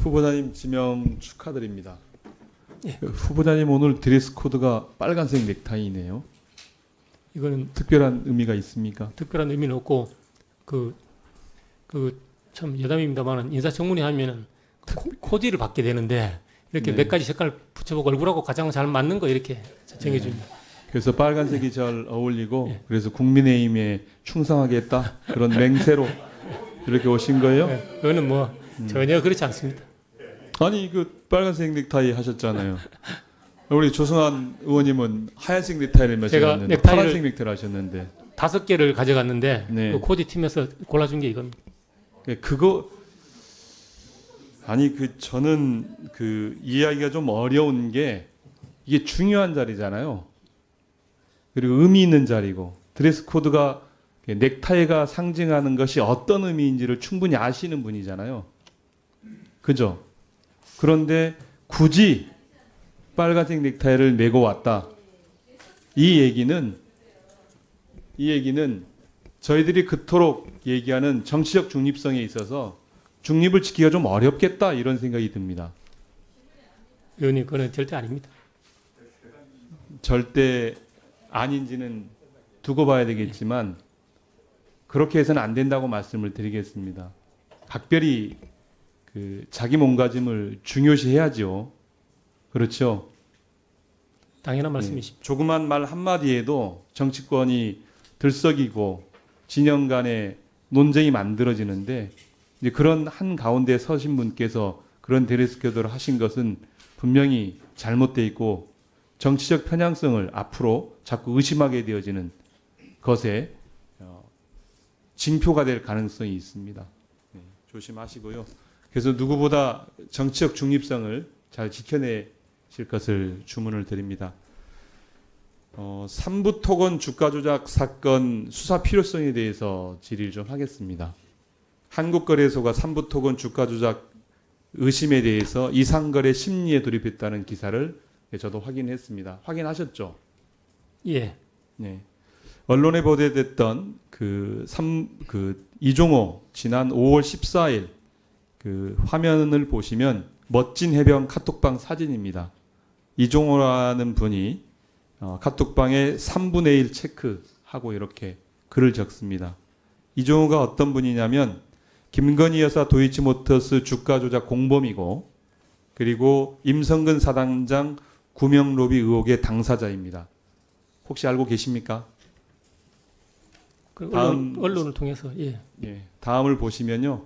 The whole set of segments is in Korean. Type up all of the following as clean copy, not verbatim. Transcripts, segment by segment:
후보자님 지명 축하드립니다. 예. 후보자님 오늘 드레스 코드가 빨간색 넥타이네요. 이거는 특별한 의미가 있습니까? 특별한 의미는 없고 참 여담입니다만은 인사청문회 하면은 코디를 받게 되는데 이렇게 네. 몇 가지 색깔 붙여보고 얼굴하고 가장 잘 맞는 거 이렇게 정해줍니다. 그래서 빨간색이 잘 어울리고 예. 그래서 국민의힘에 충성하겠다 그런 맹세로 이렇게 오신 거예요? 네, 그거는 뭐 전혀 그렇지 않습니다. 아니 그 빨간색 넥타이 하셨잖아요. 우리 조승환 의원님은 하얀색 넥타이를 제가 마셨는데 넥타이를- 파란색 넥타이를 하셨는데 5개를 가져갔는데 네. 그 코디 팀에서 골라준 게 이겁니다. 그거 아니 그 저는 그 이해하기가 좀 어려운 게 이게 중요한 자리잖아요. 그리고 의미 있는 자리고 드레스 코드가 넥타이가 상징하는 것이 어떤 의미인지를 충분히 아시는 분이잖아요. 그죠? 그런데 굳이 빨간색 넥타이를 메고 왔다. 이 얘기는 저희들이 그토록 얘기하는 정치적 중립성에 있어서 중립을 지키기가 좀 어렵겠다 이런 생각이 듭니다. 의원님 그건 절대 아닙니다. 절대 아닌지는 두고 봐야 되겠지만 그렇게 해서는 안 된다고 말씀을 드리겠습니다. 각별히 그 자기 몸가짐을 중요시해야죠. 그렇죠? 당연한 말씀이십니다. 조그만 말 한마디에도 정치권이 들썩이고 진영 간의 논쟁이 만들어지는데 이제 그런 한 가운데 서신 분께서 그런 드레스 코드를 하신 것은 분명히 잘못돼 있고 정치적 편향성을 앞으로 자꾸 의심하게 되어지는 것에 징표가 될 가능성이 있습니다. 네, 조심하시고요. 그래서 누구보다 정치적 중립성을 잘 지켜내실 것을 주문을 드립니다. 삼부토건 주가 조작 사건 수사 필요성에 대해서 질의를 좀 하겠습니다. 한국거래소가 삼부토건 주가 조작 의심에 대해서 이상거래 심리에 돌입했다는 기사를 저도 확인했습니다. 확인하셨죠? 예. 네. 언론에 보도됐던 이종호 지난 5월 14일 그 화면을 보시면 멋진 해변 카톡방 사진입니다. 이종호라는 분이 카톡방에 3분의 1 체크하고 이렇게 글을 적습니다. 이종호가 어떤 분이냐면 김건희 여사 도이치모터스 주가 조작 공범이고 그리고 임성근 사단장 구명 로비 의혹의 당사자입니다. 혹시 알고 계십니까? 그 다음- 언론을 통해서 예. 예, 다음을 보시면요.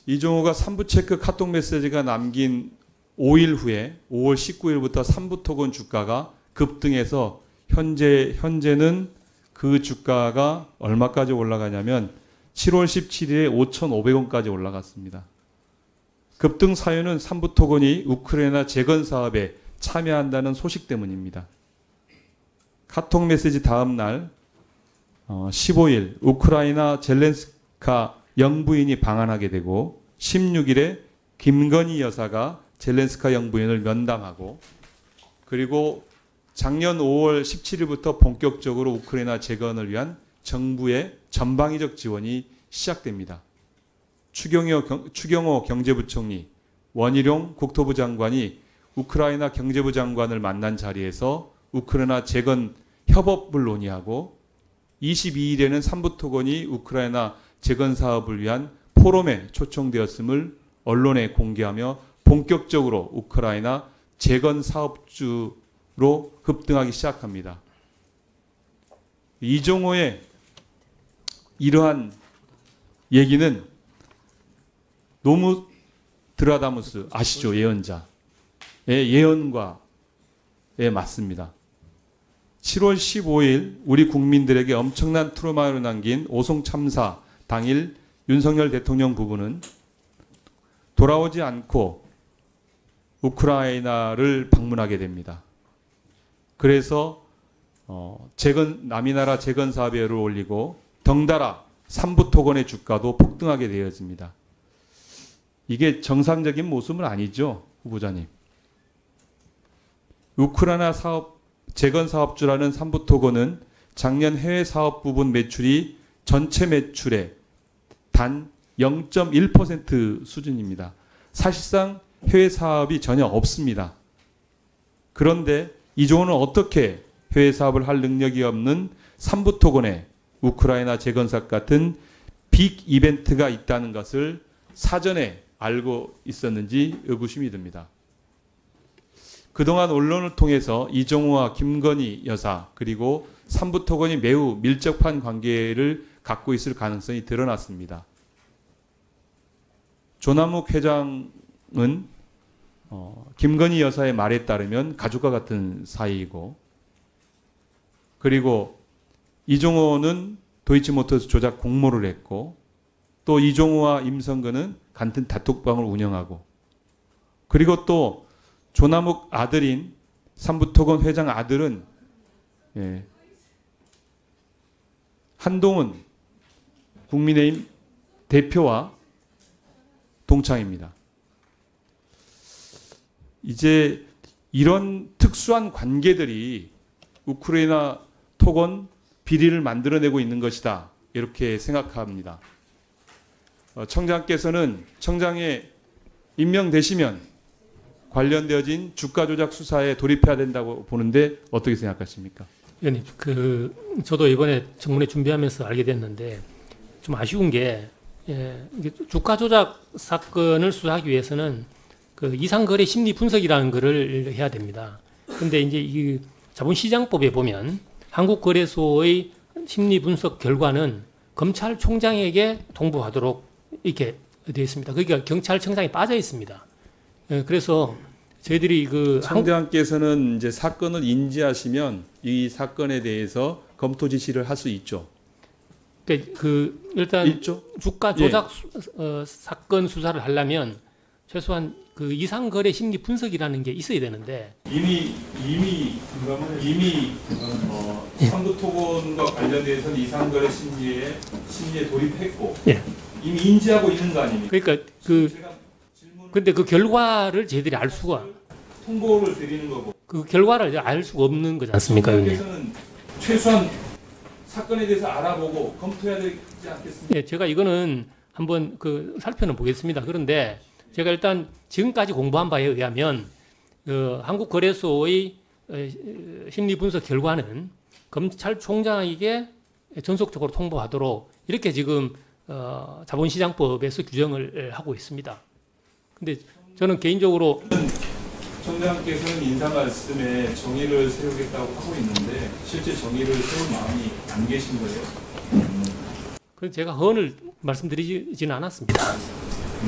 이종호가 3부 체크 카톡 메시지가 남긴 5일 후에 5월 19일부터 삼부토건 주가가 급등해서 현재는 그 주가가 얼마까지 올라가냐면 7월 17일에 5,500원까지 올라갔습니다. 급등 사유는 삼부토건이 우크라이나 재건 사업에 참여한다는 소식 때문입니다. 카톡 메시지 다음 날 15일 우크라이나 젤렌스카 영부인이 방한하게 되고 16일에 김건희 여사가 젤렌스카 영부인을 면담하고 그리고 작년 5월 17일부터 본격적으로 우크라이나 재건을 위한 정부의 전방위적 지원이 시작됩니다. 추경호 경제부총리, 원희룡 국토부 장관이 우크라이나 경제부 장관을 만난 자리에서 우크라이나 재건 협업을 논의하고 22일에는 삼부토건이 우크라이나 재건 사업을 위한 포럼에 초청되었음을 언론에 공개하며 본격적으로 우크라이나 재건 사업주로 급등하기 시작합니다. 이종호의 이러한 얘기는 노무드라다무스 아시죠? 예언자의 예언과에 맞습니다. 7월 15일 우리 국민들에게 엄청난 트라우마를 남긴 오송 참사 당일 윤석열 대통령 부부는 돌아오지 않고 우크라이나를 방문하게 됩니다. 그래서 남이나라 재건 사업에 올리고 덩달아 삼부토건의 주가도 폭등하게 되어집니다. 이게 정상적인 모습은 아니죠, 후보자님. 우크라이나 재건 사업주라는 삼부토건은 작년 해외 사업 부분 매출이 전체 매출의 단 0.1% 수준입니다. 사실상 해외 사업이 전혀 없습니다. 그런데 이종호는 어떻게 해외 사업을 할 능력이 없는 삼부토건에 우크라이나 재건삭 같은 빅 이벤트가 있다는 것을 사전에 알고 있었는지 의구심이 듭니다. 그동안 언론을 통해서 이종호와 김건희 여사 그리고 삼부토건이 매우 밀접한 관계를 갖고 있을 가능성이 드러났습니다. 조남욱 회장은 김건희 여사의 말에 따르면 가족과 같은 사이이고, 그리고 이종호는 도이치모터스 조작 공모를 했고, 또 이종호와 임성근은 같은 단톡방을 운영하고, 그리고 또 조남욱 아들인 삼부토건 회장 아들은 한동훈 국민의힘 대표와 동창입니다. 이제 이런 특수한 관계들이 우크라이나 토건 비리를 만들어내고 있는 것이다, 이렇게 생각합니다. 청장께서는 청장에 임명되시면 관련되어진 주가 조작 수사에 돌입해야 된다고 보는데 어떻게 생각하십니까? 의원님, 저도 이번에 청문회 준비하면서 알게 됐는데 좀 아쉬운 게, 이게 주가 조작 사건을 수사하기 위해서는 그 이상거래 심리 분석이라는 거를 해야 됩니다. 근데 이제 이 자본시장법에 보면 한국거래소의 심리 분석 결과는 검찰총장에게 통보하도록 이렇게 되어 있습니다. 그러니까 경찰청장이 빠져 있습니다. 그래서 저희들이 청장께서는 이제 사건을 인지하시면 이 사건에 대해서 검토 지시를 할 수 있죠. 일단 있죠? 주가 조작 사건 수사를 하려면 최소한 그 이상거래 심리 분석이라는 게 있어야 되는데 이미 삼부토건과 관련돼서는 이상거래 심리에 돌입했고 이미 인지하고 있는 거 아닙니까? 그러니까 근데 그 결과를 저희들이 알 수가, 통보를 드리는 거고, 그 결과를 알 수가 없는 거지 않습니까, 의원님? 청장께서는 최소한 사건에 대해서 알아보고 검토해야 되지 않겠습니까? 제가 이거는 한번 살펴는 보겠습니다. 그런데 제가 일단 지금까지 공부한 바에 의하면 한국거래소의 심리 분석 결과는 검찰총장에게 전속적으로 통보하도록 이렇게 지금 자본시장법에서 규정을 하고 있습니다. 근데 저는 개인적으로 청장께서는 인사 말씀에 정의를 세우겠다고 하고 있는데 실제 정의를 세울 마음이 안 계신 거예요? 그래서 제가 허언을 말씀드리지는 않았습니다.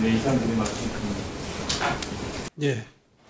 네, 이상 드린 말씀입니다. 예.